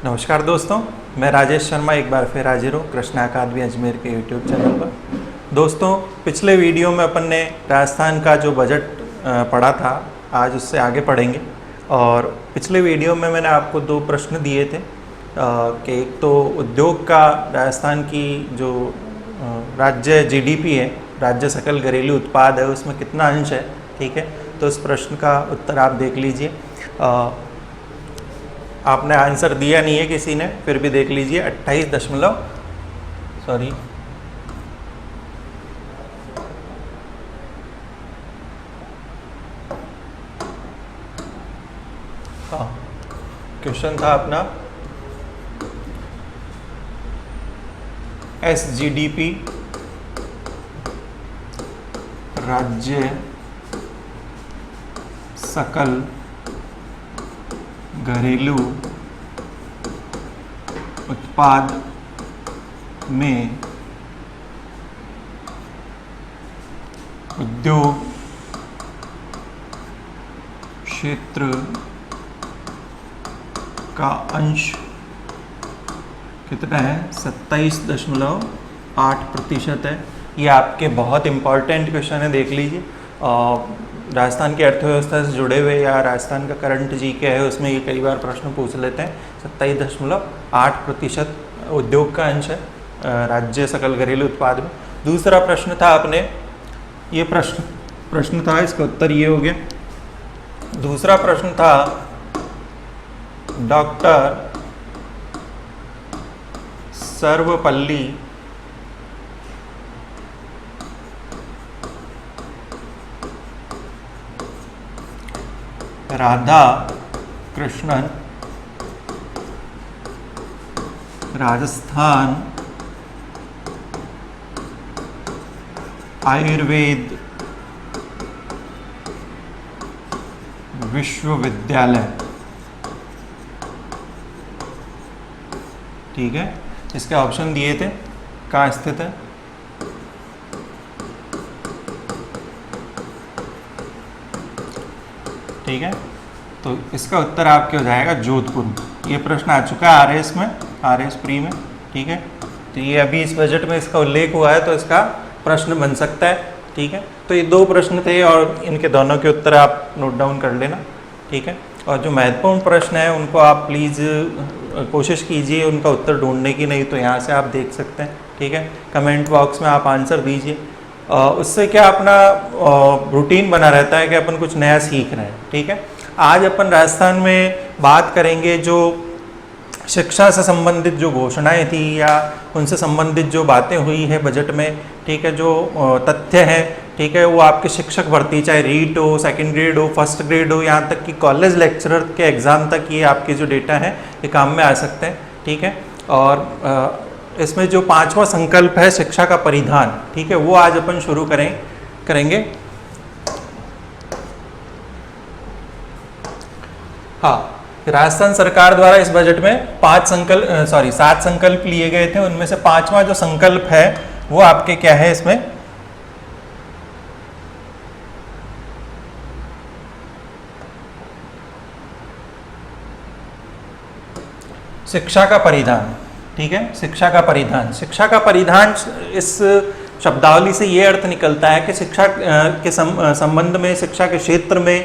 नमस्कार दोस्तों, मैं राजेश शर्मा एक बार फिर हाजिर हूँ कृष्णा अकादमी अजमेर के यूट्यूब चैनल पर। दोस्तों, पिछले वीडियो में अपन ने राजस्थान का जो बजट पढ़ा था, आज उससे आगे पढ़ेंगे। और पिछले वीडियो में मैंने आपको दो प्रश्न दिए थे कि एक तो उद्योग का राजस्थान की जो राज्य जीडीपी है, राज्य सकल घरेलू उत्पाद है, उसमें कितना अंश है। ठीक है, तो इस प्रश्न का उत्तर आप देख लीजिए। आपने आंसर दिया नहीं है किसी ने, फिर भी देख लीजिए। 28 दशमलव सॉरी हाँ, क्वेश्चन था अपना SGDP राज्य सकल घरेलू उत्पाद में उद्योग क्षेत्र का अंश कितना है? 27.8% है। ये आपके बहुत इम्पॉर्टेंट क्वेश्चन है, देख लीजिए। राजस्थान की अर्थव्यवस्था से जुड़े हुए या राजस्थान का करंट जीके है, उसमें ये कई बार प्रश्न पूछ लेते हैं। 27.8% उद्योग का अंश है राज्य सकल घरेलू उत्पाद में। दूसरा प्रश्न था अपने, ये प्रश्न था, इसका उत्तर ये हो गया। दूसरा प्रश्न था डॉक्टर सर्वपल्ली राधा कृष्णन राजस्थान आयुर्वेद विश्वविद्यालय, ठीक है। इसके ऑप्शन दिए थे, कहाँ स्थित है? ठीक है, तो इसका उत्तर आपके हो जाएगा जोधपुर में। ये प्रश्न आ चुका है आरएस में, आरएस प्री में। ठीक है, तो ये अभी इस बजट में इसका उल्लेख हुआ है, तो इसका प्रश्न बन सकता है। ठीक है, तो ये दो प्रश्न थे और इनके दोनों के उत्तर आप नोट डाउन कर लेना। ठीक है, और जो महत्वपूर्ण प्रश्न है उनको आप प्लीज़ कोशिश कीजिए उनका उत्तर ढूंढने की, नहीं तो यहाँ से आप देख सकते हैं। ठीक है, कमेंट बॉक्स में आप आंसर दीजिए। उससे क्या अपना रूटीन बना रहता है कि अपन कुछ नया सीख रहे हैं। ठीक है, आज अपन राजस्थान में बात करेंगे जो शिक्षा से संबंधित जो घोषणाएं थी या उनसे संबंधित जो बातें हुई है बजट में। ठीक है, जो तथ्य हैं, ठीक है, वो आपके शिक्षक भर्ती, चाहे रीट हो, सेकंड ग्रेड हो, फर्स्ट ग्रेड हो, यहाँ तक कि कॉलेज लेक्चरर के एग्ज़ाम तक ये आपके जो डेटा है ये काम में आ सकते हैं। ठीक है, और इसमें जो 5वां संकल्प है शिक्षा का परिधान, ठीक है, वो आज अपन शुरू करेंगे। हाँ, राजस्थान सरकार द्वारा इस बजट में 7 संकल्प लिए गए थे। उनमें से 5वां जो संकल्प है वो आपके क्या है? इसमें शिक्षा का परिधान। ठीक है, शिक्षा का परिधान। शिक्षा का परिधान इस शब्दावली से ये अर्थ निकलता है कि शिक्षा के संबंध में, शिक्षा के क्षेत्र में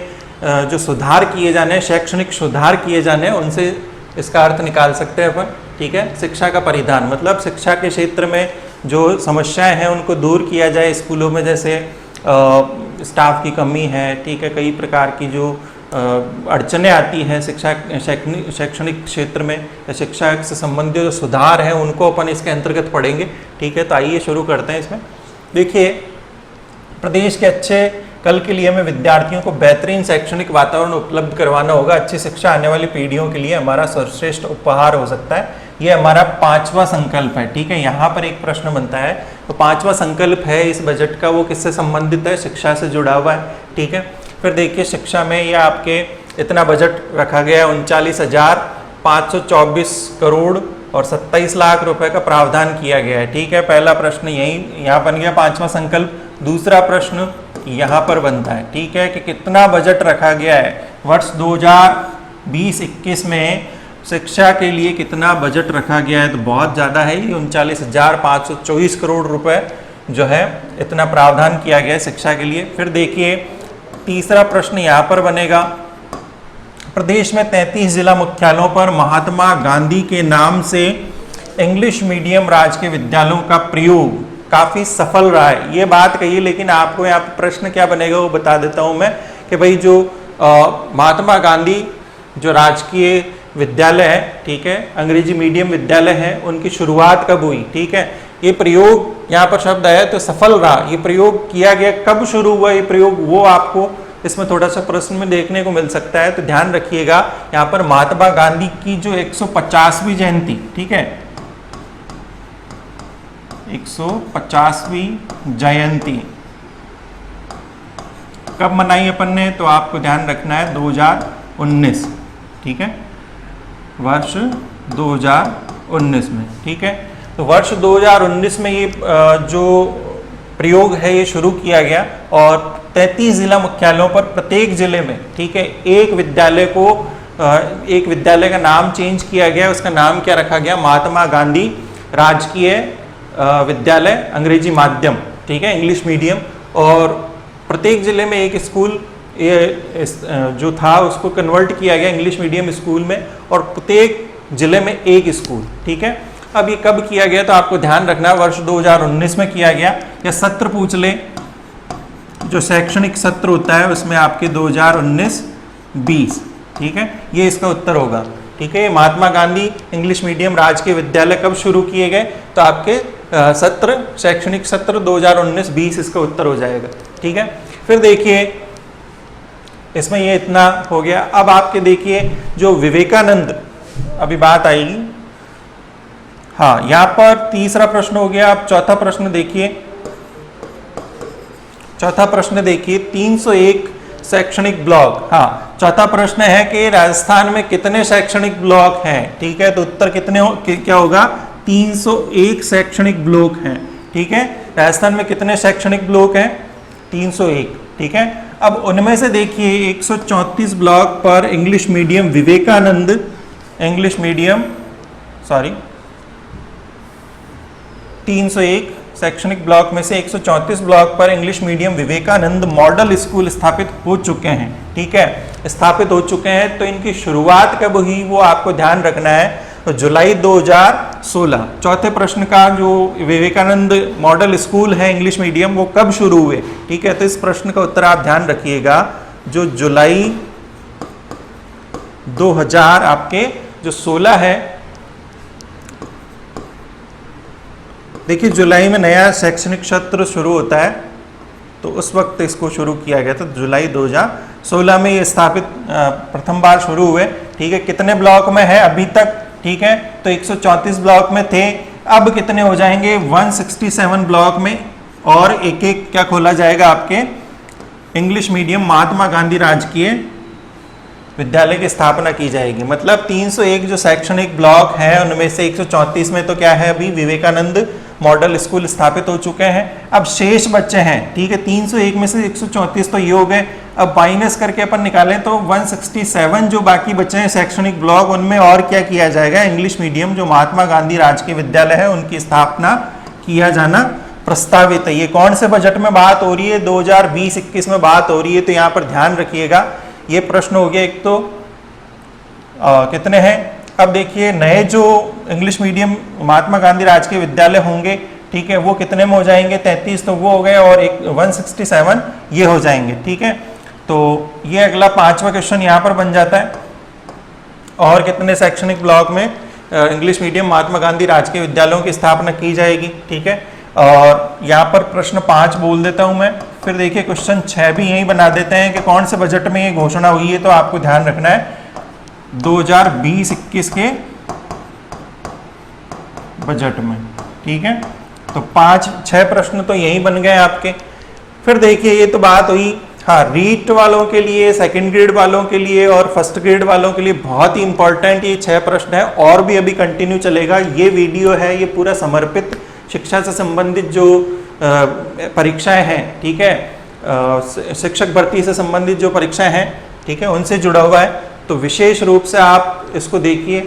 जो सुधार किए जाने, शैक्षणिक सुधार किए जाने, उनसे इसका अर्थ निकाल सकते हैं अपन। ठीक है, शिक्षा का परिधान मतलब शिक्षा के क्षेत्र में जो समस्याएं हैं उनको दूर किया जाए। स्कूलों में जैसे स्टाफ की कमी है, ठीक है, कई प्रकार की जो अड़चनें आती हैं शैक्षणिक क्षेत्र में या शिक्षा से संबंधित जो सुधार हैं उनको अपन इसके अंतर्गत पढ़ेंगे। ठीक है, तो आइए शुरू करते हैं। इसमें देखिए, प्रदेश के अच्छे कल के लिए हमें विद्यार्थियों को बेहतरीन शैक्षणिक वातावरण उपलब्ध करवाना होगा। अच्छी शिक्षा आने वाली पीढ़ियों के लिए हमारा सर्वश्रेष्ठ उपहार हो सकता है। ये हमारा 5वां संकल्प है। ठीक है, यहाँ पर एक प्रश्न बनता है, तो 5वां संकल्प है इस बजट का, वो किससे संबंधित है? शिक्षा से जुड़ा हुआ है। ठीक है, फिर देखिए शिक्षा में ये आपके इतना बजट रखा गया है, 39,524 करोड़ और 27 लाख रुपए का प्रावधान किया गया है। ठीक है, पहला प्रश्न यही यहाँ बन गया, 5वां संकल्प। दूसरा प्रश्न यहाँ पर बनता है, ठीक है, कि कितना बजट रखा गया है वर्ष 2020-21 में शिक्षा के लिए कितना बजट रखा गया है, तो बहुत ज़्यादा है, ये 39,524 करोड़ रुपए जो है इतना प्रावधान किया गया है शिक्षा के लिए। फिर देखिए तीसरा प्रश्न यहाँ पर बनेगा, प्रदेश में 33 जिला मुख्यालयों पर महात्मा गांधी के नाम से इंग्लिश मीडियम राजकीय विद्यालयों का प्रयोग काफ़ी सफल रहा है, ये बात कही। लेकिन आपको यहाँ पर प्रश्न क्या बनेगा वो बता देता हूँ मैं कि भाई जो महात्मा गांधी जो राजकीय विद्यालय है, ठीक है, अंग्रेजी मीडियम विद्यालय है, उनकी शुरुआत कब हुई, ठीक है। ये प्रयोग यहाँ पर शब्द आया तो सफल रहा, ये प्रयोग किया गया कब शुरू हुआ ये प्रयोग, वो आपको इसमें थोड़ा सा प्रश्न में देखने को मिल सकता है। तो ध्यान रखिएगा यहाँ पर महात्मा गांधी की जो 150वीं जयंती, ठीक है, 150वीं जयंती कब मनाई अपन ने, तो आपको ध्यान रखना है 2019, ठीक है, वर्ष 2019 में, ठीक है। तो वर्ष 2019 में ये जो प्रयोग है ये शुरू किया गया और 33 जिला मुख्यालयों पर प्रत्येक जिले में, ठीक है, एक विद्यालय का नाम चेंज किया गया, उसका नाम क्या रखा गया, महात्मा गांधी राजकीय विद्यालय अंग्रेजी माध्यम, ठीक है, इंग्लिश मीडियम। और प्रत्येक जिले में एक स्कूल ये जो था उसको कन्वर्ट किया गया इंग्लिश मीडियम स्कूल में, और प्रत्येक जिले में एक स्कूल, ठीक है। अब ये कब किया गया, तो आपको ध्यान रखना वर्ष 2019 में किया गया। या सत्र पूछ ले, जो शैक्षणिक सत्र होता है उसमें आपके 2019-20, ठीक है, ये इसका उत्तर होगा, ठीक है। महात्मा गांधी इंग्लिश मीडियम राजकीय विद्यालय कब शुरू किए गए, तो आपके सत्र शैक्षणिक सत्र 2019-20 इसका उत्तर हो जाएगा, ठीक है। फिर देखिए इसमें ये इतना हो गया। अब आपके देखिए जो विवेकानंद, अभी बात आएगी, हाँ, यहाँ पर तीसरा प्रश्न हो गया। अब चौथा प्रश्न देखिए, चौथा प्रश्न देखिए 301 शैक्षणिक ब्लॉक, हाँ, चौथा प्रश्न है कि राजस्थान में कितने शैक्षणिक ब्लॉक हैं, ठीक है। तो उत्तर क्या होगा, 301 शैक्षणिक ब्लॉक हैं, ठीक है। राजस्थान में कितने शैक्षणिक ब्लॉक हैं, 301, ठीक है। अब उनमें से देखिए 134 ब्लॉक पर English medium Vivekananda, English medium 301 शैक्षणिक ब्लॉक में से 134 ब्लॉक पर English medium Vivekananda model school स्थापित हो चुके हैं, ठीक है, स्थापित हो चुके हैं। तो इनकी शुरुआत कब हुई वो आपको ध्यान रखना है, तो जुलाई 2016। चौथे प्रश्न का जो विवेकानंद मॉडल स्कूल है इंग्लिश मीडियम वो कब शुरू हुए, ठीक है। तो इस प्रश्न का उत्तर आप ध्यान रखिएगा, जो जुलाई 2000 आपके जो 16 है, देखिए जुलाई में नया शैक्षणिक सत्र शुरू होता है, तो उस वक्त इसको शुरू किया गया था, जुलाई 2016 में ये स्थापित प्रथम बार शुरू हुए, ठीक है। कितने ब्लॉक में है अभी तक, ठीक है, तो 134 ब्लॉक में थे, अब कितने हो जाएंगे 167 ब्लॉक में, और एक एक क्या खोला जाएगा आपके इंग्लिश मीडियम महात्मा गांधी राजकीय विद्यालय की स्थापना की जाएगी। मतलब 301 जो शैक्षणिक ब्लॉक हैं उनमें से 134 में तो क्या है, अभी विवेकानंद मॉडल स्कूल स्थापित हो चुके हैं। अब शेष बच्चे हैं, ठीक है, 301 में से 134 तो ये हो गए, अब माइनस करके अपन निकालें तो 167 जो बाकी बचे हैं शैक्षणिक ब्लॉक, उनमें और क्या किया जाएगा, इंग्लिश मीडियम जो महात्मा गांधी राजकीय विद्यालय है उनकी स्थापना किया जाना प्रस्तावित है। ये कौन से बजट में बात हो रही है, 2020-21 में बात हो रही है। तो यहाँ पर ध्यान रखिएगा, ये प्रश्न हो गया एक तो कितने हैं। अब देखिए नए जो इंग्लिश मीडियम महात्मा गांधी राजकीय विद्यालय होंगे, ठीक है, वो कितने में हो जाएंगे, 33 तो वो हो गए, और एक 167 ये हो जाएंगे, ठीक है। तो ये अगला 5वां क्वेश्चन यहाँ पर बन जाता है, और कितने शैक्षणिक ब्लॉक में इंग्लिश मीडियम महात्मा गांधी राजकीय विद्यालयों की स्थापना की जाएगी, ठीक है। और यहाँ पर प्रश्न 5 बोल देता हूँ मैं। फिर देखिए क्वेश्चन 6 भी यही बना देते हैं कि कौन से बजट में ये घोषणा हुई है, तो आपको ध्यान रखना है 2020-21 के बजट में, ठीक है। तो 5-6 प्रश्न तो यही बन गए आपके। फिर देखिए ये तो बात हुई, हाँ, रीट वालों के लिए, सेकंड ग्रेड वालों के लिए और फर्स्ट ग्रेड वालों के लिए बहुत ही इंपॉर्टेंट ये 6 प्रश्न है, और भी अभी कंटिन्यू चलेगा। ये वीडियो है ये पूरा समर्पित शिक्षा से संबंधित जो परीक्षाएं हैं, ठीक है, शिक्षक भर्ती से संबंधित जो परीक्षाएं हैं, ठीक है, उनसे जुड़ा हुआ है। तो विशेष रूप से आप इसको देखिए,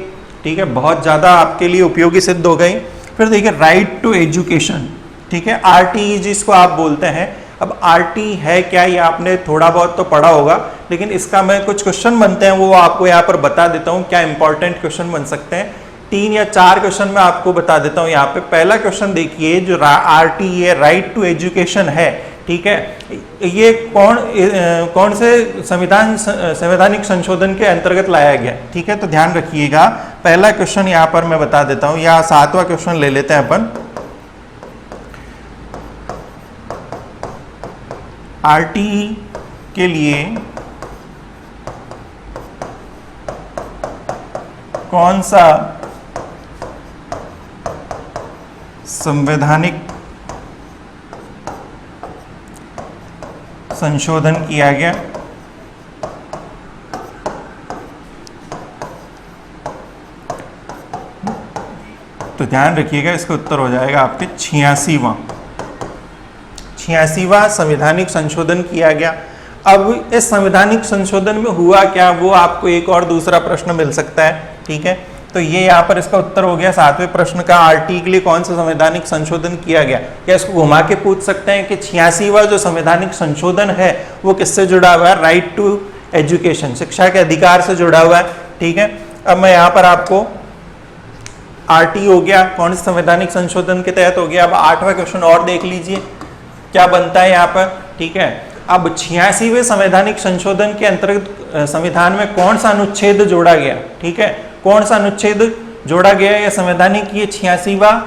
ठीक है, बहुत ज़्यादा आपके लिए उपयोगी सिद्ध हो गई। फिर देखिए राइट टू एजुकेशन, ठीक है, RTE जिसको आप बोलते हैं। अब RT है क्या, ये आपने थोड़ा बहुत तो पढ़ा होगा, लेकिन इसका मैं कुछ क्वेश्चन बनते हैं वो आपको यहाँ पर बता देता हूँ, क्या इंपॉर्टेंट क्वेश्चन बन सकते हैं। 3 या 4 क्वेश्चन मैं आपको बता देता हूँ यहाँ पे। पहला क्वेश्चन देखिए, जो RTE है, राइट टू एजुकेशन है, ठीक है, ये कौन से संवैधानिक संशोधन के अंतर्गत लाया गया, ठीक है, तो ध्यान रखिएगा। पहला क्वेश्चन यहाँ पर मैं बता देता हूँ, या 7वां क्वेश्चन ले लेते हैं अपन। RTE के लिए कौन सा संवैधानिक संशोधन किया गया? तो ध्यान रखिएगा, इसका उत्तर हो जाएगा आपके 86वां संवैधानिक संशोधन किया गया। अब इस संवैधानिक संशोधन में हुआ क्या, वो आपको एक और दूसरा प्रश्न मिल सकता है, ठीक है, तो ये यहाँ पर इसका उत्तर हो गया 7वें प्रश्न का। RTE के लिए कौन सा संवैधानिक संशोधन किया गया। क्या इसको घुमा के पूछ सकते हैं कि 86वां जो संवैधानिक संशोधन है वो किससे जुड़ा हुआ है, राइट टू एजुकेशन, शिक्षा के अधिकार से जुड़ा हुआ है, ठीक है। अब मैं यहाँ पर आपको RTE हो गया, कौन से संवैधानिक संशोधन के तहत हो गया। अब 8वां क्वेश्चन और देख लीजिए क्या बनता है यहाँ पर, ठीक है। अब 86वें संवैधानिक संशोधन के अंतर्गत संविधान में कौन सा अनुच्छेद जोड़ा गया, ठीक है, कौन सा अनुच्छेद जोड़ा गया या संवैधानिक ये 86वां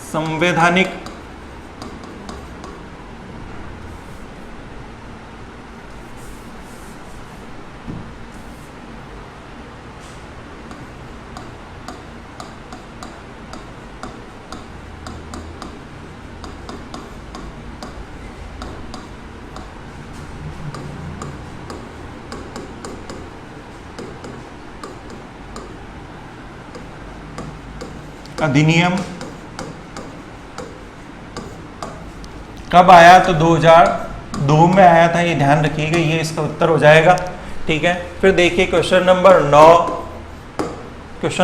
संवैधानिक अधिनियम कब आया, तो 2002 में आया था, ये ध्यान रखिएगा, ये इसका उत्तर हो जाएगा, ठीक है। फिर देखिए क्वेश्चन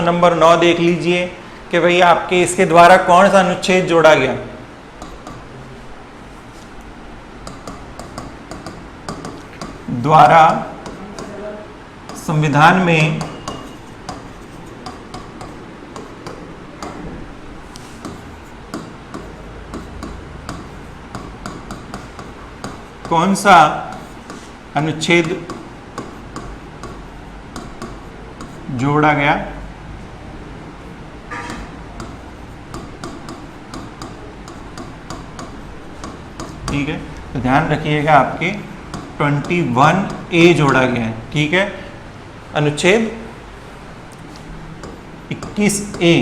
नंबर 9 देख लीजिए कि भाई आपके इसके द्वारा कौन सा अनुच्छेद जोड़ा गया। द्वारा संविधान में कौन सा अनुच्छेद जोड़ा गया। ठीक है, तो ध्यान रखिएगा आपके 21A जोड़ा गया है, ठीक है, अनुच्छेद 21A,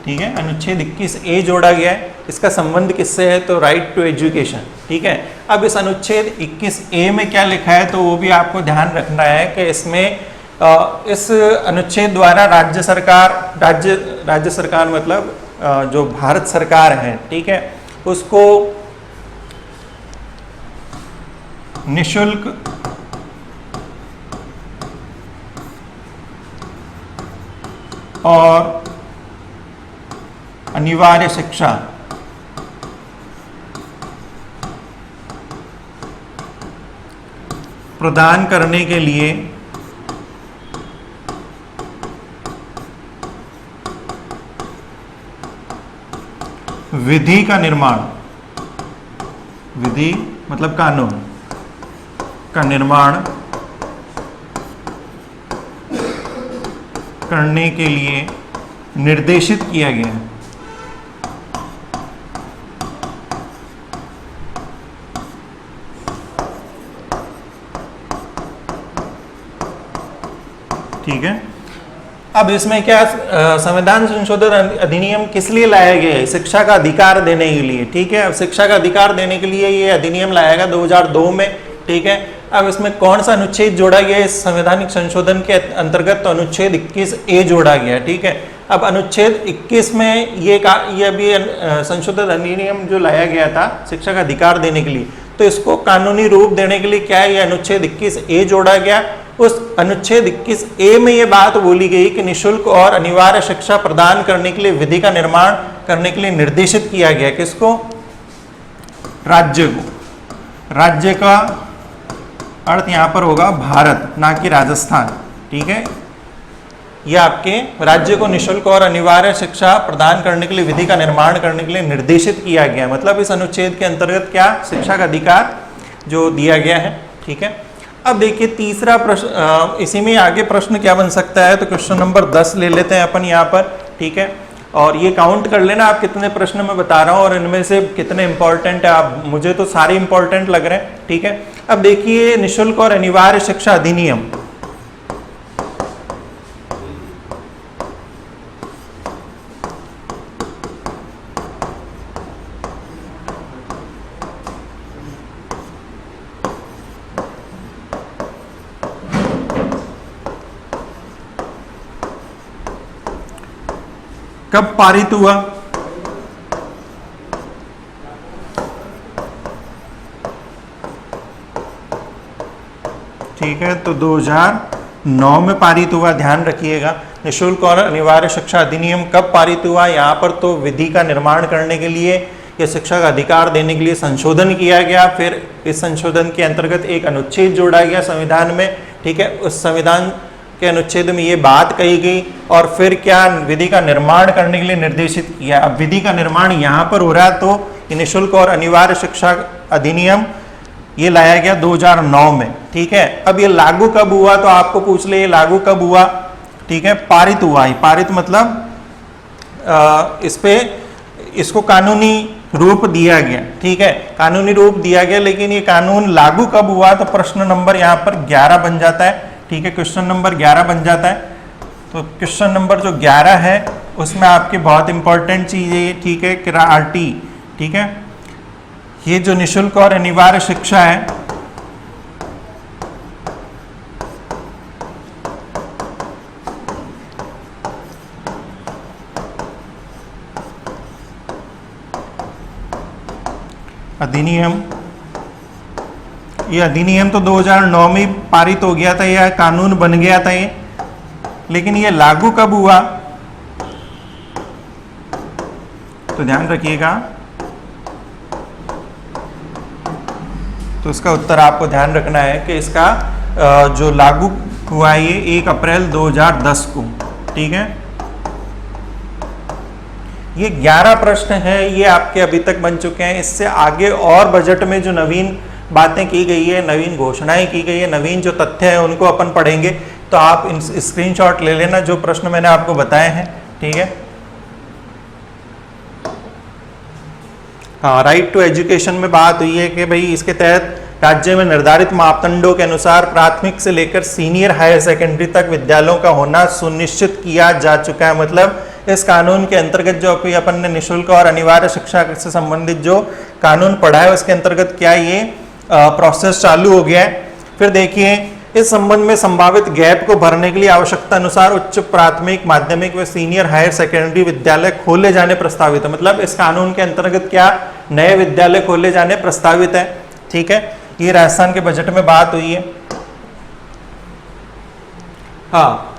ठीक है, अनुच्छेद 21A जोड़ा गया है। इसका संबंध किससे है, तो राइट टू एजुकेशन, ठीक है। अब इस अनुच्छेद 21A में क्या लिखा है, तो वो भी आपको ध्यान रखना है कि इसमें इस अनुच्छेद द्वारा राज्य सरकार मतलब जो भारत सरकार है, ठीक है, उसको निशुल्क और अनिवार्य शिक्षा प्रदान करने के लिए विधि का निर्माण, विधि मतलब कानून का निर्माण करने के लिए निर्देशित किया गया है। ठीक है, अब इसमें क्या संविधान संशोधन अधिनियम किस लिए लाया गया है, शिक्षा का अधिकार देने के लिए, ठीक है। अब शिक्षा का अधिकार देने के लिए ये अधिनियम लाया गया 2002 में, ठीक है। अब इसमें कौन सा अनुच्छेद जोड़ा गया इस संवैधानिक संशोधन के अंतर्गत, तो अनुच्छेद 21A जोड़ा गया, ठीक है। अब अनुच्छेद 21 में ये अभी संशोधित अधिनियम जो लाया गया था शिक्षा का अधिकार देने के लिए, तो इसको कानूनी रूप देने के लिए क्या है, ये अनुच्छेद 21A जोड़ा गया। उस अनुच्छेद 21A में ये बात बोली गई कि निःशुल्क और अनिवार्य शिक्षा प्रदान करने के लिए विधि का निर्माण करने के लिए निर्देशित किया गया। किसको? राज्य को। राज्य का अर्थ यहां पर होगा भारत, ना कि राजस्थान। ठीक है, यह आपके राज्य को निःशुल्क और अनिवार्य शिक्षा प्रदान करने के लिए विधि का निर्माण करने के लिए निर्देशित किया गया। मतलब इस अनुच्छेद के अंतर्गत क्या शिक्षा का अधिकार जो दिया गया है। ठीक है, अब देखिए तीसरा प्रश्न, इसी में आगे प्रश्न क्या बन सकता है, तो क्वेश्चन नंबर 10 ले लेते हैं अपन यहाँ पर। ठीक है, और ये काउंट कर लेना आप कितने प्रश्न मैं बता रहा हूँ और इनमें से कितने इंपॉर्टेंट है। आप, मुझे तो सारे इंपॉर्टेंट लग रहे हैं। ठीक है, अब देखिए निःशुल्क और अनिवार्य शिक्षा अधिनियम, कब पारित हुआ? ठीक है, तो 2009 में पारित हुआ। ध्यान रखिएगा, निःशुल्क और अनिवार्य शिक्षा अधिनियम कब पारित हुआ? यहाँ पर तो विधि का निर्माण करने के लिए या शिक्षा का अधिकार देने के लिए संशोधन किया गया। फिर इस संशोधन के अंतर्गत एक अनुच्छेद जोड़ा गया संविधान में। ठीक है, उस संविधान के अनुच्छेद में ये बात कही गई और फिर क्या विधि का निर्माण करने के लिए निर्देशित किया। अब विधि का निर्माण यहाँ पर हो रहा है, तो निःशुल्क और अनिवार्य शिक्षा अधिनियम ये लाया गया 2009 में। ठीक है, अब ये लागू कब हुआ, तो आपको पूछ ले ये लागू कब हुआ। ठीक है, पारित हुआ ही। पारित मतलब इस पे इसको कानूनी रूप दिया गया। ठीक है, कानूनी रूप दिया गया, लेकिन ये कानून लागू कब हुआ, तो प्रश्न नंबर यहाँ पर 11 बन जाता है। ठीक है, क्वेश्चन नंबर 11 बन जाता है। तो क्वेश्चन नंबर जो 11 है उसमें आपकी बहुत इंपॉर्टेंट चीज है। ठीक है, कि RT, ठीक है, ये जो निःशुल्क और अनिवार्य शिक्षा है, अधिनियम, ये अधिनियम तो 2009 में पारित हो गया था, यह कानून बन गया था ये, लेकिन ये लागू कब हुआ, तो ध्यान रखिएगा। तो इसका उत्तर आपको ध्यान रखना है कि इसका जो लागू हुआ ये 1 अप्रैल 2010 को। ठीक है, ये 11 प्रश्न हैं, ये आपके अभी तक बन चुके हैं। इससे आगे और बजट में जो नवीन बातें की गई है, नवीन घोषणाएं की गई है, नवीन जो तथ्य हैं उनको अपन पढ़ेंगे। तो आप इन स्क्रीनशॉट ले लेना जो प्रश्न मैंने आपको बताए हैं। ठीक है, हाँ, राइट टू एजुकेशन में बात हुई है कि भाई इसके तहत राज्य में निर्धारित मापदंडों के अनुसार प्राथमिक से लेकर सीनियर हायर सेकेंडरी तक विद्यालयों का होना सुनिश्चित किया जा चुका है। मतलब इस कानून के अंतर्गत जो अभी अपन ने निःशुल्क और अनिवार्य शिक्षा से संबंधित जो कानून पढ़ा है उसके अंतर्गत क्या ये प्रोसेस चालू हो गया है। फिर देखिए, इस संबंध में संभावित गैप को भरने के लिए आवश्यकता अनुसार उच्च प्राथमिक, माध्यमिक व सीनियर हायर सेकेंडरी विद्यालय खोले जाने प्रस्तावित है। मतलब इस कानून के अंतर्गत क्या नए विद्यालय खोले जाने प्रस्तावित है। ठीक है, ये राजस्थान के बजट में बात हुई है। हाँ,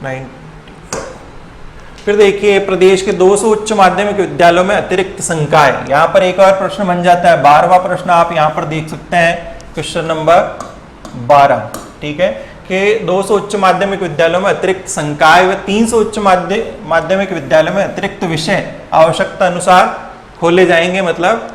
9। फिर देखिए, प्रदेश के 200 उच्च माध्यमिक विद्यालयों में अतिरिक्त संकाय, यहाँ पर एक और प्रश्न बन जाता है। 12वां प्रश्न आप यहाँ पर देख सकते हैं, क्वेश्चन नंबर 12। ठीक है, कि 200 उच्च माध्यमिक विद्यालयों में अतिरिक्त संकाय व 300 उच्च माध्यमिक विद्यालयों में अतिरिक्त विषय आवश्यकता अनुसार खोले जाएंगे। मतलब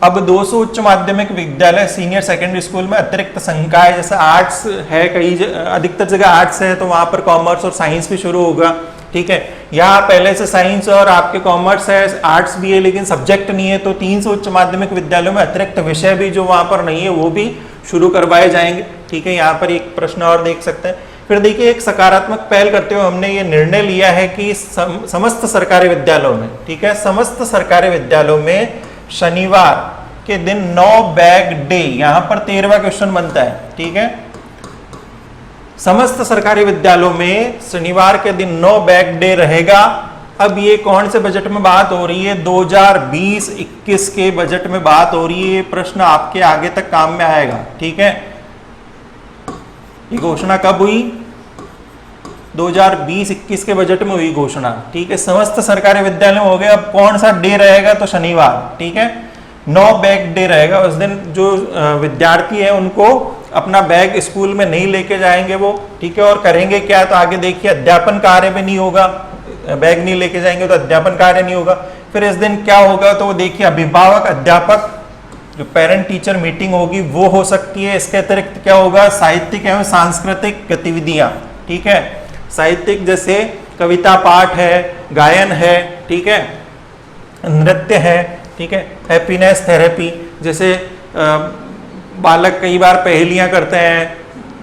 अब 200 उच्च माध्यमिक विद्यालय सीनियर सेकेंडरी स्कूल में अतिरिक्त संकाय, जैसे आर्ट्स है, कई अधिकतर जगह आर्ट्स है तो वहां पर कॉमर्स और साइंस भी शुरू होगा। ठीक है, यहाँ पहले से साइंस और आपके कॉमर्स है, आर्ट्स भी है, लेकिन सब्जेक्ट नहीं है। तो 300 उच्च माध्यमिक विद्यालयों में अतिरिक्त विषय भी जो वहां पर नहीं है वो भी शुरू करवाए जाएंगे। ठीक है, यहाँ पर एक प्रश्न और देख सकते हैं। फिर देखिए, एक सकारात्मक पहल करते हुए हमने ये निर्णय लिया है कि समस्त सरकारी विद्यालयों में, ठीक है, समस्त सरकारी विद्यालयों में शनिवार के दिन नो बैग डे, यहां पर 13वां क्वेश्चन बनता है। ठीक है, समस्त सरकारी विद्यालयों में शनिवार के दिन नो बैग डे रहेगा अब ये कौन से बजट में बात हो रही है? 2020-21 के बजट में बात हो रही है। ये प्रश्न आपके आगे तक काम में आएगा, ठीक है। ये घोषणा कब हुई? 2020-21 के बजट में हुई घोषणा, ठीक है। समस्त सरकारी विद्यालय में हो गया। अब कौन सा डे रहेगा? तो शनिवार, ठीक है। नो बैग डे रहेगा। उस दिन जो विद्यार्थी है उनको अपना बैग स्कूल में नहीं लेके जाएंगे वो, ठीक है। और करेंगे क्या? तो आगे देखिए, अध्यापन कार्य भी नहीं होगा। बैग नहीं लेके जाएंगे तो अध्यापन कार्य नहीं होगा। फिर इस दिन क्या होगा? तो देखिए, अभिभावक अध्यापक जो पेरेंट टीचर मीटिंग होगी वो हो सकती है। इसके अतिरिक्त क्या होगा? साहित्यिक एवं सांस्कृतिक गतिविधियां, ठीक है। साहित्यिक जैसे कविता पाठ है, गायन है, ठीक है, नृत्य है, ठीक है, हैप्पीनेस थेरेपी, जैसे बालक कई बार पहेलियां करते हैं,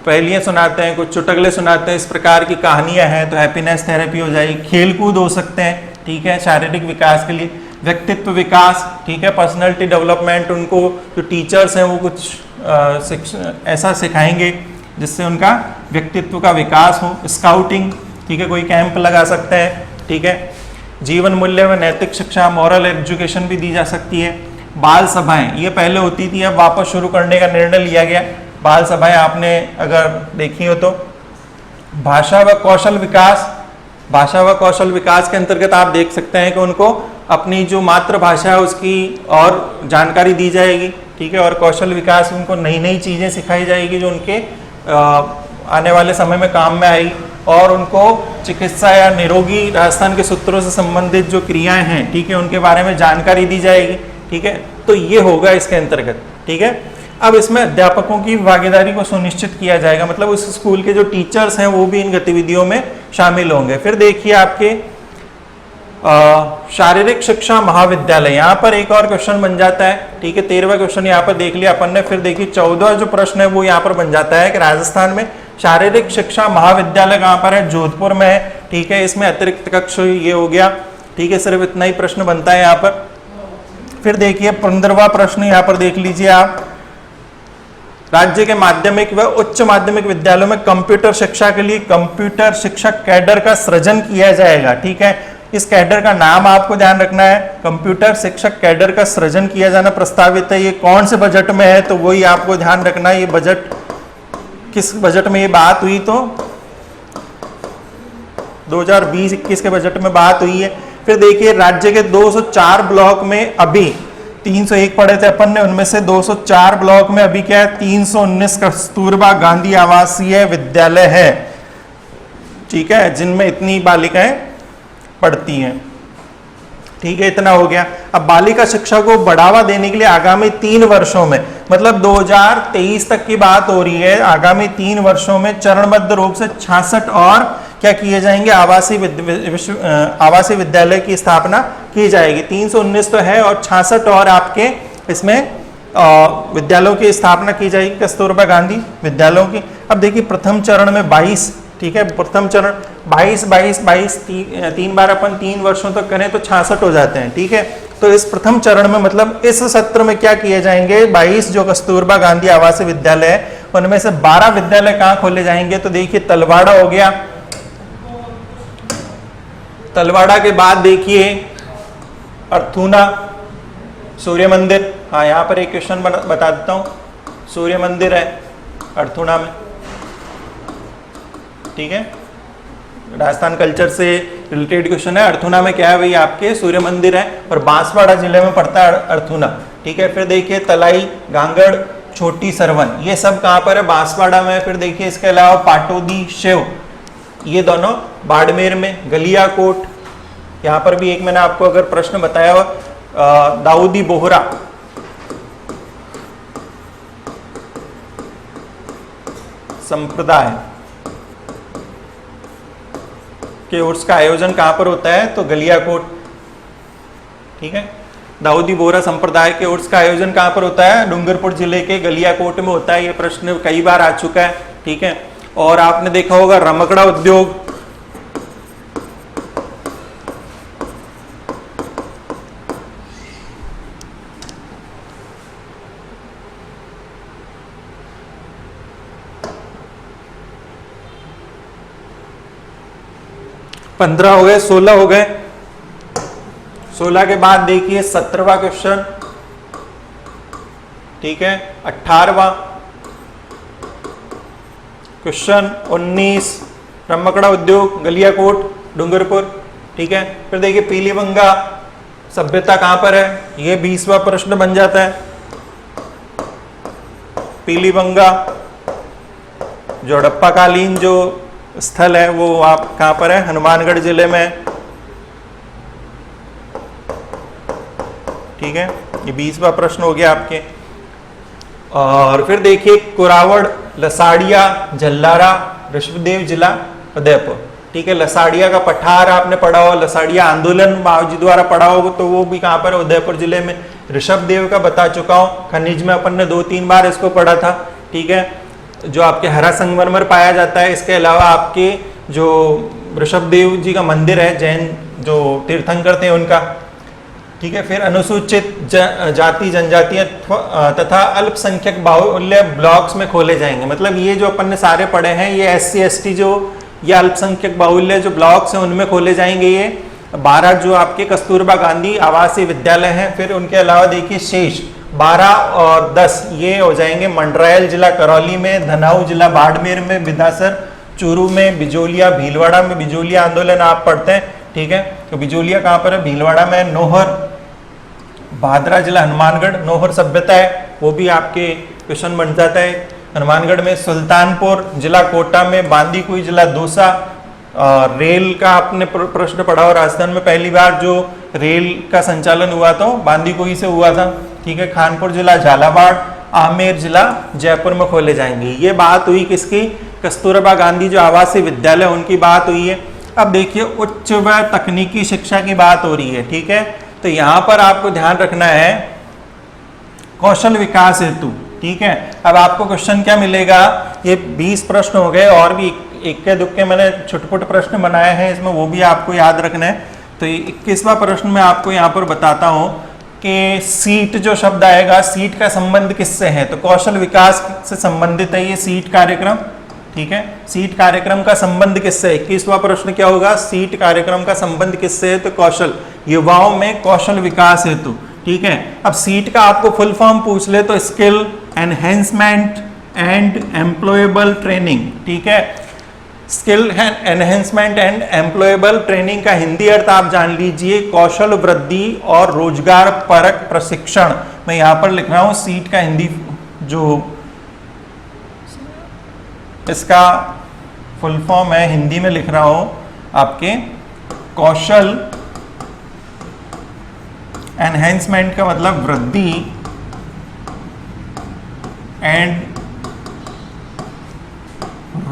पहेलियां सुनाते हैं, कुछ चुटकुले सुनाते हैं, इस प्रकार की कहानियां हैं, तो हैप्पीनेस थेरेपी हो जाएगी। खेल कूद हो सकते हैं, ठीक है, शारीरिक विकास के लिए। व्यक्तित्व विकास, ठीक है, पर्सनैलिटी डेवलपमेंट, उनको जो टीचर्स हैं वो कुछ ऐसा सिखाएंगे जिससे उनका व्यक्तित्व का विकास हो। स्काउटिंग, ठीक है, कोई कैंप लगा सकते हैं, ठीक है। जीवन मूल्य व नैतिक शिक्षा, मॉरल एजुकेशन भी दी जा सकती है। बाल सभाएं, ये पहले होती थी, अब वापस शुरू करने का निर्णय लिया गया। बाल सभाएं आपने अगर देखी हो तो। भाषा व कौशल विकास, भाषा व कौशल विकास के अंतर्गत आप देख सकते हैं कि उनको अपनी जो मातृभाषा है उसकी और जानकारी दी जाएगी, ठीक है। और कौशल विकास, उनको नई नई चीज़ें सिखाई जाएगी जो उनके आने वाले समय में काम में आएगी। और उनको चिकित्सा या निरोगी राजस्थान के सूत्रों से संबंधित जो क्रियाएं हैं, ठीक है, उनके बारे में जानकारी दी जाएगी, ठीक है। तो ये होगा इसके अंतर्गत, ठीक है। अब इसमें अध्यापकों की भागीदारी को सुनिश्चित किया जाएगा, मतलब उस स्कूल के जो टीचर्स हैं वो भी इन गतिविधियों में शामिल होंगे। फिर देखिए आपके शारीरिक शिक्षा महाविद्यालय, यहाँ पर एक और क्वेश्चन बन जाता है, ठीक है। 13वां क्वेश्चन यहाँ पर देख लिया अपन ने। फिर देखिए 14वां जो प्रश्न है वो यहाँ पर बन जाता है कि राजस्थान में शारीरिक शिक्षा महाविद्यालय कहाँ पर है? जोधपुर में है, ठीक है। इसमें अतिरिक्त कक्ष ये हो गया, ठीक है। सिर्फ इतना ही प्रश्न बनता है यहाँ पर। फिर देखिए 15वां प्रश्न यहाँ पर देख लीजिए आप। राज्य के माध्यमिक व उच्च माध्यमिक विद्यालयों में कंप्यूटर शिक्षा के लिए कंप्यूटर शिक्षक कैडर का सृजन किया जाएगा, ठीक है। इस कैडर का नाम आपको ध्यान रखना है। कंप्यूटर शिक्षक कैडर का सृजन किया जाना प्रस्तावित है। ये कौन से बजट में है? तो वही आपको ध्यान रखना है। ये बजट किस बजट में ये बात हुई? तो 2020-21 के बजट में बात हुई है। फिर देखिए राज्य के 204 ब्लॉक में अभी 301 पढ़े थे अपन ने, उनमें से 204 ब्लॉक में अभी क्या है? 319 कस्तूरबा गांधी आवासीय विद्यालय है, ठीक है, जिनमें इतनी बालिकाएं पढ़ती हैं, ठीक है। इतना हो गया। अब बालिका शिक्षा को बढ़ावा देने के लिए आगामी 3 वर्षों में, मतलब 2023 तक की बात हो रही है, आगामी 3 वर्षों में चरणबद्ध रूप से 66 और क्या किए जाएंगे? आवासीय विद्यालय की स्थापना की जाएगी। 319 तो है और 66 और आपके इसमें विद्यालयों की स्थापना की जाएगी, कस्तूरबा गांधी विद्यालयों की। अब देखिए प्रथम चरण में 22, ठीक है, प्रथम चरण 22 तीन बार अपन 3 वर्षों तक करें तो 66 हो जाते हैं, ठीक है। तो इस प्रथम चरण में मतलब इस सत्र में क्या किए जाएंगे? 22 जो कस्तूरबा गांधी आवासीय विद्यालय है उनमें से 12 विद्यालय कहाँ खोले जाएंगे? तो देखिए तलवाड़ा हो गया। तलवाड़ा के बाद देखिए अर्थूना, सूर्य मंदिर। हाँ, यहाँ पर एक क्वेश्चन बता देता हूँ। सूर्य मंदिर है अर्थूना में, ठीक है, राजस्थान कल्चर से रिलेटेड क्वेश्चन है। अर्थूना में क्या है भाई? आपके सूर्य मंदिर है और बांसवाड़ा जिले में पड़ता है अर्थूना, ठीक है। फिर देखिए तलाई, गांगड़, छोटी सरवन, ये सब कहाँ पर है? बांसवाड़ा में। फिर देखिए इसके अलावा पाटोदी, शिव, ये दोनों बाड़मेर में। गलियाकोट, यहाँ पर भी एक मैंने आपको अगर प्रश्न बताया हो, दाऊदी बोहरा, संप्रदाय के उर्स का आयोजन कहां पर होता है? तो गलियाकोट, ठीक है। दाऊदी बोहरा संप्रदाय के उर्स का आयोजन कहां पर होता है? डूंगरपुर जिले के गलियाकोट में होता है। ये प्रश्न कई बार आ चुका है, ठीक है। और आपने देखा होगा रमकड़ा उद्योग, पंद्रह हो गए, 16 हो गए, 16 के बाद देखिए 17वां क्वेश्चन, ठीक है। 18वां क्वेश्चन, 19 ब्रह्मकड़ा उद्योग गलियाकोट डूंगरपुर, ठीक है। फिर देखिए पीलीबंगा सभ्यता कहां पर है, ये 20वां प्रश्न बन जाता है। पीलीबंगा जो हड़प्पा कालीन जो स्थल है वो आप कहां पर है, हनुमानगढ़ जिले में, ठीक है। ये 20वां प्रश्न हो गया आपके। और फिर देखिए कुरावड़, लसाड़िया, जल्लारा, ऋषभदेव जिला उदयपुर, ठीक है। लसाड़िया का पठार आपने पढ़ा हो, लसाड़िया आंदोलन माओजी द्वारा पढ़ा हो, तो वो भी कहां पर है, उदयपुर जिले में। ऋषभदेव का बता चुका हूं, खनिज में अपन ने 2-3 बार इसको पढ़ा था, ठीक है। जो आपके हरा संगमरमर पाया जाता है। इसके अलावा आपके जो ऋषभदेव जी का मंदिर है, जैन जो तीर्थंकर थे उनका, ठीक है। फिर अनुसूचित जाति जनजातियां तथा अल्पसंख्यक बाहुल्य ब्लॉक्स में खोले जाएंगे। मतलब ये जो अपन ने सारे पढ़े हैं ये SC ST जो या अल्पसंख्यक बाहुल्य जो ब्लॉक्स हैं उनमें खोले जाएंगे। ये 12 जो आपके कस्तूरबा गांधी आवासीय विद्यालय हैं। फिर उनके अलावा देखिए शेष 12 और 10 ये हो जाएंगे मंडरायल जिला करौली में, धनाऊ जिला बाड़मेर में, बिदासर चूरू में, बिजोलिया भीलवाड़ा में, बिजोलिया आंदोलन आप पढ़ते हैं, ठीक है। तो बिजोलिया कहाँ पर है, भीलवाड़ा में। नोहर भादरा जिला हनुमानगढ़, नोहर सभ्यता है, वो भी आपके क्वेश्चन बन जाता है हनुमानगढ़ में। सुल्तानपुर जिला कोटा में, बांदीकुई जिला दौसा। रेल का आपने प्रश्न पढ़ा हो, राजस्थान में पहली बार जो रेल का संचालन हुआ तो बांदीकुई से हुआ था, ठीक है। खानपुर जिला झालावाड़, आमेर जिला जयपुर में खोले जाएंगे। ये बात हुई किसकी, कस्तूरबा गांधी जो आवासीय विद्यालय उनकी बात हुई है। अब देखिए उच्च व तकनीकी शिक्षा की बात हो रही है, ठीक है। तो यहां पर आपको ध्यान रखना है कौशल विकास हेतु, ठीक है। अब आपको क्वेश्चन क्या मिलेगा, ये 20 प्रश्न हो गए और भी इक्के दुक्के मैंने छोटे-छोटे प्रश्न बनाए हैं इसमें, वो भी आपको याद रखना है। तो 21वां प्रश्न मैं आपको यहाँ पर बताता हूँ कि सीट जो शब्द आएगा, सीट का संबंध किससे है, तो कौशल विकास से संबंधित है ये सीट कार्यक्रम, ठीक है। सीट कार्यक्रम का संबंध किससे है, 21वां प्रश्न क्या होगा, सीट कार्यक्रम का संबंध किससे है, तो कौशल, युवाओं में कौशल विकास हेतु, ठीक है। अब सीट का आपको फुल फॉर्म पूछ ले तो skill enhancement and employable training, ठीक है। Skill enhancement and employable training का हिंदी अर्थ आप जान लीजिए कौशल वृद्धि और रोजगार परक प्रशिक्षण। मैं यहां पर लिख रहा हूं सीट का हिंदी जो इसका फुल फॉर्म है, हिंदी में लिख रहा हूं आपके कौशल एनहेंसमेंट का मतलब वृद्धि एंड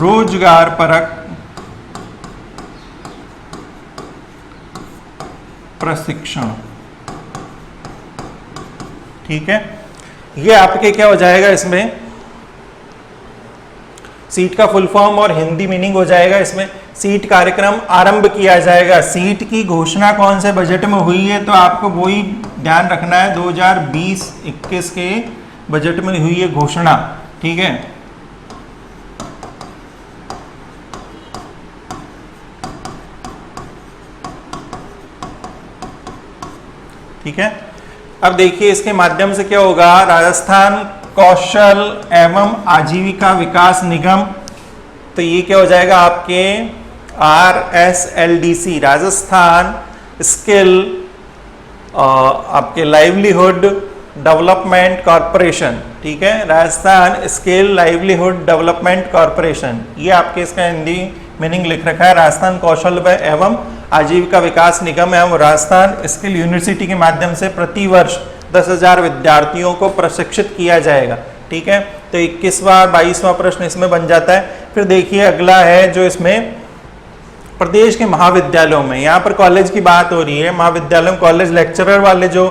रोजगार परक प्रशिक्षण, ठीक है। ये आपके क्या हो जाएगा, इसमें सीट का फुल फॉर्म और हिंदी मीनिंग हो जाएगा। इसमें सीट कार्यक्रम आरंभ किया जाएगा। सीट की घोषणा कौन से बजट में हुई है, तो आपको वही ध्यान रखना है, 2020-21 के बजट में हुई है घोषणा, ठीक है। ठीक है। अब देखिए इसके माध्यम से क्या होगा, राजस्थान कौशल एवं आजीविका विकास निगम, तो ये क्या हो जाएगा आपके RSLDC, राजस्थान स्किल आपके लाइवलीहुड डेवलपमेंट कॉरपोरेशन, ठीक है। Rajasthan skill livelihood development corporation, ये आपके इसका हिंदी मीनिंग लिख रखा है, राजस्थान कौशल एवं आजीविका विकास निगम एवं राजस्थान स्किल यूनिवर्सिटी के माध्यम से प्रति वर्ष 10,000 विद्यार्थियों को प्रशिक्षित किया जाएगा, ठीक है। तो 21वां 22वां प्रश्न इसमें बन जाता है। फिर देखिए अगला है जो इसमें प्रदेश के महाविद्यालयों में, यहाँ पर कॉलेज की बात हो रही है, महाविद्यालयों कॉलेज लेक्चरर वाले जो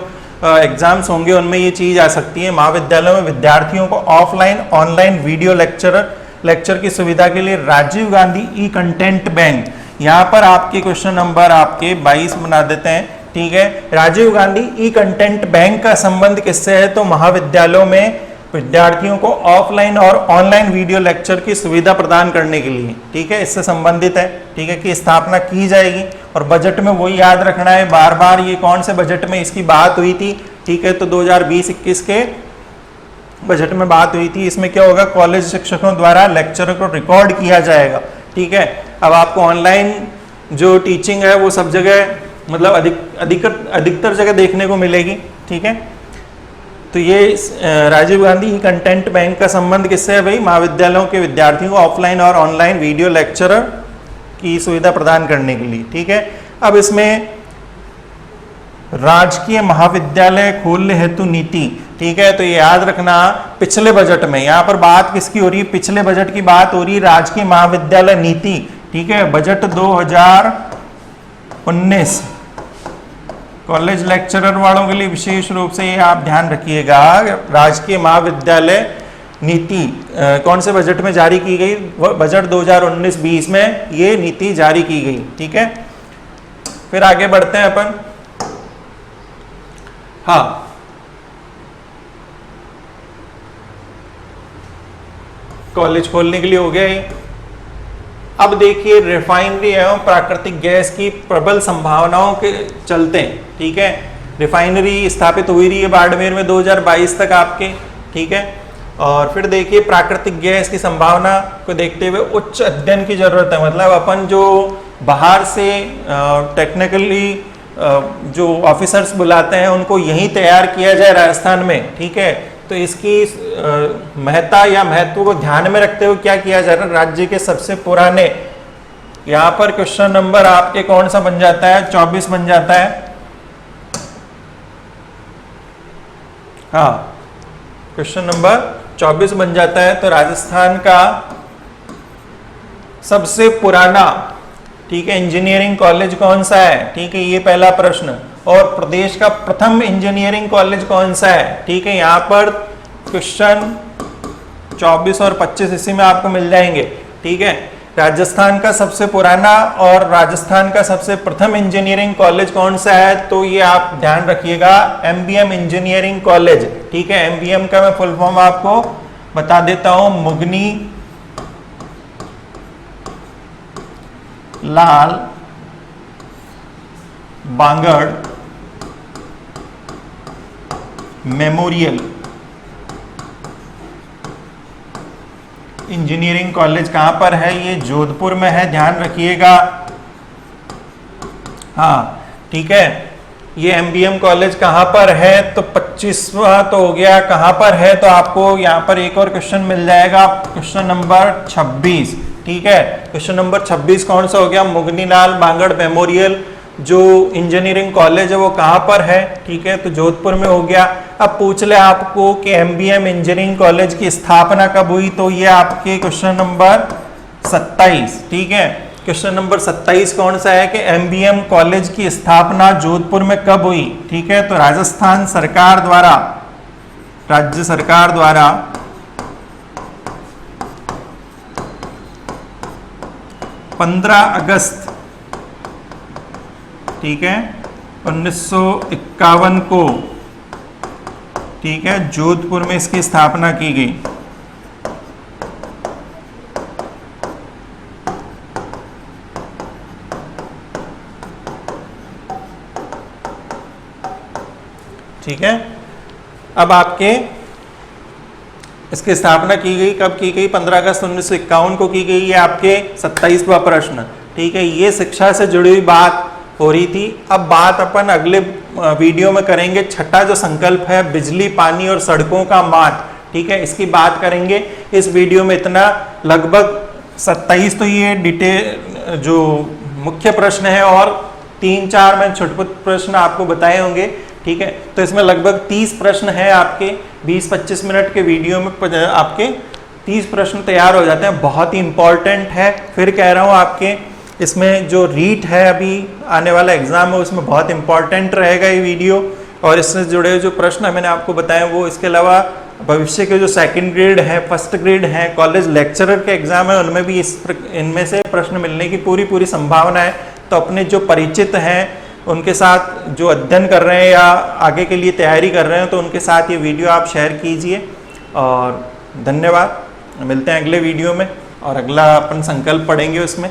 एग्जाम्स होंगे उनमें ये चीज आ सकती है। महाविद्यालयों में विद्यार्थियों को ऑफलाइन ऑनलाइन वीडियो लेक्चर की सुविधा के लिए राजीव गांधी ई कंटेंट बैंक, यहाँ पर आपके क्वेश्चन नंबर आपके 22 बना देते हैं, ठीक है। राजीव गांधी ई कंटेंट बैंक का संबंध किससे है, तो महाविद्यालयों में विद्यार्थियों को ऑफलाइन और ऑनलाइन वीडियो लेक्चर की सुविधा प्रदान करने के लिए, ठीक है, इससे संबंधित है, ठीक है, की स्थापना की जाएगी। और बजट में वही याद रखना है बार बार, ये कौन से बजट में इसकी बात हुई थी, ठीक है, तो 2020-21 के बजट में बात हुई थी। इसमें क्या होगा, कॉलेज शिक्षकों द्वारा लेक्चर को रिकॉर्ड किया जाएगा, ठीक है। अब आपको ऑनलाइन जो टीचिंग है वो सब जगह मतलब अधिकतर जगह देखने को मिलेगी, ठीक है। तो ये राजीव गांधी कंटेंट बैंक का संबंध किससे है भाई, महाविद्यालयों के विद्यार्थियों को ऑफलाइन और ऑनलाइन वीडियो लेक्चर की सुविधा प्रदान करने के लिए, ठीक है। अब इसमें राजकीय महाविद्यालय खोलने हेतु नीति, ठीक है, तो ये याद रखना पिछले बजट में, यहाँ पर बात किसकी हो रही है, पिछले बजट की बात हो रही है, राजकीय महाविद्यालय नीति, ठीक है, बजट 2019 कॉलेज लेक्चरर वालों के लिए विशेष रूप से ये आप ध्यान रखिएगा। राजकीय महाविद्यालय नीति कौन से बजट में जारी की गई, बजट 2019-20 में ये नीति जारी की गई, ठीक है। फिर आगे बढ़ते हैं अपन। हाँ, कॉलेज खोलने के लिए हो गया ये। अब देखिए रिफाइनरी एवं प्राकृतिक गैस की प्रबल संभावनाओं के चलते, ठीक है, रिफाइनरी स्थापित हुई रही है बाड़मेर में 2022 तक आपके, ठीक है। और फिर देखिए प्राकृतिक गैस की संभावना को देखते हुए उच्च अध्ययन की जरूरत है, मतलब अपन जो बाहर से टेक्निकली जो ऑफिसर्स बुलाते हैं उनको यहीं तैयार किया जाए राजस्थान में, ठीक है। तो इसकी महत्ता या महत्व को ध्यान में रखते हुए क्या किया जा रहा है, राज्य के सबसे पुराने, यहाँ पर क्वेश्चन नंबर आपके कौन सा बन जाता है, 24 बन जाता है। हाँ, क्वेश्चन नंबर 24 बन जाता है। तो राजस्थान का सबसे पुराना, ठीक है, इंजीनियरिंग कॉलेज कौन सा है, ठीक है, ये पहला प्रश्न। और प्रदेश का प्रथम इंजीनियरिंग कॉलेज कौन सा है, ठीक है, यहाँ पर क्वेश्चन 24 और 25 इसी में आपको मिल जाएंगे, ठीक है। राजस्थान का सबसे पुराना और राजस्थान का सबसे प्रथम इंजीनियरिंग कॉलेज कौन सा है, तो ये आप ध्यान रखिएगा, MBM इंजीनियरिंग कॉलेज, ठीक है। MBM का मैं फुल फॉर्म आपको बता देता हूं, मुगनी लाल बांगड़ मेमोरियल इंजीनियरिंग कॉलेज कहां पर है, ये जोधपुर में है, ध्यान रखिएगा। हाँ, ठीक है, ये MBM कॉलेज कहां पर है, तो 25वां तो हो गया, कहां पर है, तो आपको यहां पर एक और क्वेश्चन मिल जाएगा, क्वेश्चन नंबर 26, ठीक है। क्वेश्चन नंबर 26 कौन सा हो गया, मुगनीलाल बांगड़ मेमोरियल जो इंजीनियरिंग कॉलेज है वो कहां पर है, ठीक है, तो जोधपुर में हो गया। अब पूछ ले आपको कि MBM इंजीनियरिंग कॉलेज की स्थापना कब हुई, तो ये आपके क्वेश्चन नंबर 27, ठीक है। क्वेश्चन नंबर 27 कौन सा है कि MBM कॉलेज की स्थापना जोधपुर में कब हुई, ठीक है, तो राजस्थान सरकार द्वारा, राज्य सरकार द्वारा 15 अगस्त, ठीक है, 1951 को, ठीक है, जोधपुर में इसकी स्थापना की गई। ठीक है। अब आपके इसकी स्थापना की गई, कब की गई, 15 अगस्त 1951 को की गई, ये आपके 27वां प्रश्न, ठीक है। ये शिक्षा से जुड़ी हुई बात हो रही थी। अब बात अपन अगले वीडियो में करेंगे, छठा जो संकल्प है बिजली पानी और सड़कों का मार्ग, ठीक है, इसकी बात करेंगे इस वीडियो में। इतना लगभग 27 तो ये डिटेल जो मुख्य प्रश्न है और 3-4 मैं छोटे प्रश्न आपको बताए होंगे, ठीक है। तो इसमें लगभग 30 प्रश्न है आपके 20-25 मिनट के वीडियो में आपके 30 प्रश्न तैयार हो जाते हैं, बहुत ही इंपॉर्टेंट है। फिर कह रहा हूँ आपके इसमें जो रीट है अभी आने वाला एग्जाम है उसमें बहुत इंपॉर्टेंट रहेगा ये वीडियो, और इससे जुड़े हुए जो प्रश्न मैंने आपको बताए वो, इसके अलावा भविष्य के जो सेकंड ग्रेड है, फर्स्ट ग्रेड है, कॉलेज लेक्चरर के एग्जाम है, उनमें भी इनमें से प्रश्न मिलने की पूरी संभावना है। तो अपने जो परिचित हैं उनके साथ, जो अध्ययन कर रहे हैं या आगे के लिए तैयारी कर रहे हैं, तो उनके साथ ये वीडियो आप शेयर कीजिए, और धन्यवाद। मिलते हैं अगले वीडियो में और अगला अपन संकल्प पढ़ेंगे उसमें।